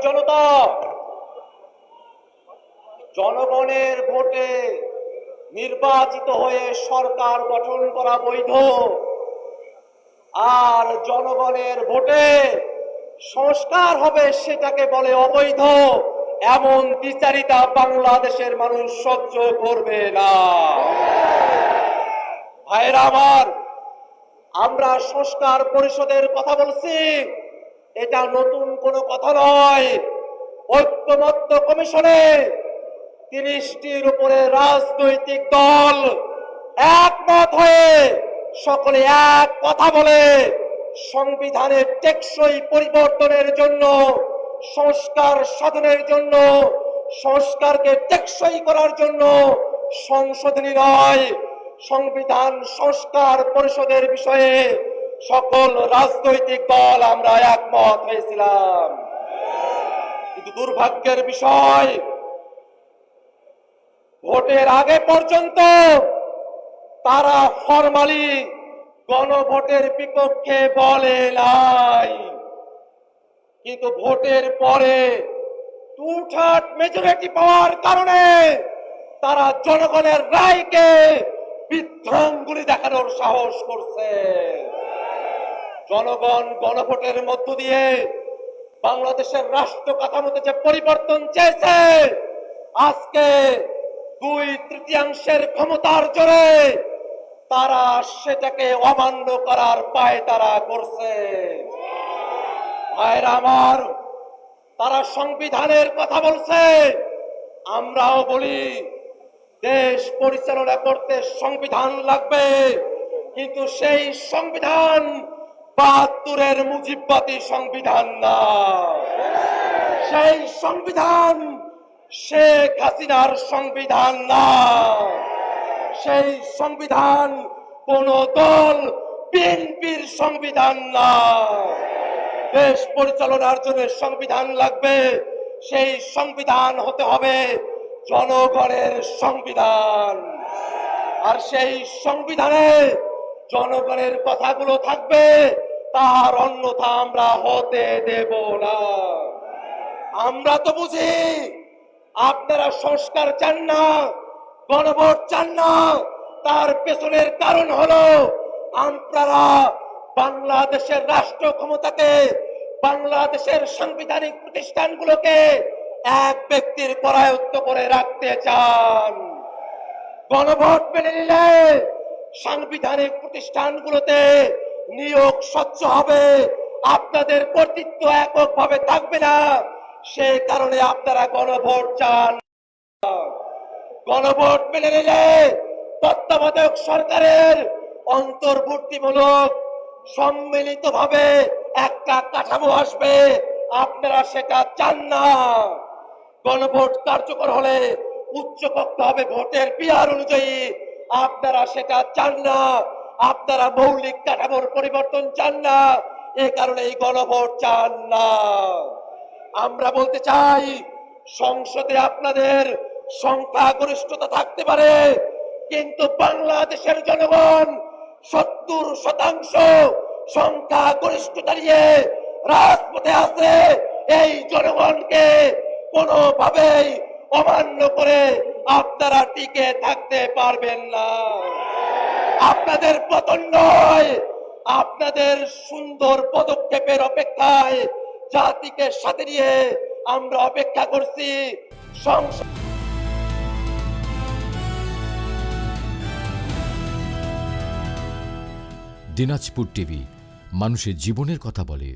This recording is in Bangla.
জনতা, জনগণের ভোটে নির্বাচিত হয়ে সরকার গঠন করা বৈধ, আর জনগণের ভোটে সংস্কার হবে সেটাকে বলে অবৈধ। এমন দ্বিচারিতা বাংলাদেশের মানুষ সহ্য করবে না। ভাইরা আমার, আমরা সংস্কার পরিষদের কথা বলছি, এটা নতুন কোনো কথা নয়। ঐক্যমত্য কমিশনে 30টির উপরে রাজনৈতিক দল একমত হয়ে সকলে এক কথা বলে সংবিধানের টেকসই পরিবর্তনের জন্য, সংস্কার সাধনের জন্য, সংস্কারকে টেকসই করার জন্য সংশোধনী নয়, সংবিধান সংস্কার পরিষদের বিষয়ে সকল রাজনৈতিক দল আমরা একমত হয়েছিলাম। কিন্তু দুর্ভাগ্যের বিষয়, ভোটের আগে পর্যন্ত তারা ফরমালি গণভোটের বিপক্ষে বলে নাই, কিন্তু ভোটের পরে টু-থার্ড মেজরিটি পাওয়ার কারণে তারা জনগণের রায়কে বিধ্বংগুলি দেখানোর সাহস করছে। জনগণ গণভোটের মধ্য দিয়ে বাংলাদেশের রাষ্ট্র কাঠামোতে যে পরিবর্তন চেয়েছে, আজকে 2/3 ক্ষমতার জোরে তারা সেটাকে অমান্য করার পায়তারা করছে। ভাইরা আমার, তারা সংবিধানের কথা বলছে, আমরাও বলি দেশ পরিচালনা করতে সংবিধান লাগবে, কিন্তু সেই সংবিধান 72-এর মুজিববাদী সংবিধান না। সেই সংবিধান শেখ হাসিনার সংবিধান না। সেই সংবিধান কোন দল বিএনপির সংবিধান না। দেশ পরিচালনার জন্য সংবিধান লাগবে, সেই সংবিধান হতে হবে জনগণের সংবিধান। আর সেই সংবিধানে জনগণের কথাগুলো থাকবে, তার অন্যথা আমরা হতে দেব না। আমরা তো বুঝি আপনারা সংস্কার চান না, গণভোট চান না, তার পেছনের কারণ হলো আপনারা বাংলাদেশের রাষ্ট্র ক্ষমতাকে, বাংলাদেশের সাংবিধানিক প্রতিষ্ঠানগুলোকে এক ব্যক্তির করায়ত্ত করে রাখতে চান। গণভোট মেনে নিলে সাংবিধানিক প্রতিষ্ঠানগুলোতে নিয়োগ স্বচ্ছ হবে, আপনাদের কর্তৃত্ব এককভাবে থাকবে না। সেই কারণে আপনারা গণভোট চান। গণভোট মেনে নিলে তত্ত্বাবধায়ক সরকারের অন্তর্বর্তীমূলক সম্মিলিতভাবে একটা কাঠামো আসবে, আপনারা সেটা চান না। গণভোট কার্যকর হলে উচ্চকক্ষ হবে ভোটের পিয়ার অনুযায়ী, আপনারা সেটা চান না। আপনারা মৌলিক কাঠামোর পরিবর্তন চান না, এ কারণে এই গণভোট চান না। আমরা বলতে চাই, সংসদে আপনাদের সংখ্যাগরিষ্ঠতা থাকতে পারে, কিন্তু বাংলাদেশের জনগণ 70% সংখ্যাগরিষ্ঠতা নিয়ে রাজপথে আছে। এই জনগণকে কোনোভাবেই অমান্য করে আপনারা টিকে থাকতে পারবেন না। আপনাদের পতন নয়, আপনাদের সুন্দর পদক্ষেপের অপেক্ষায় জাতিকে সাথে নিয়ে আমরা অপেক্ষা করছি। দিনাজপুর টিভি, মানুষের জীবনের কথা বলে।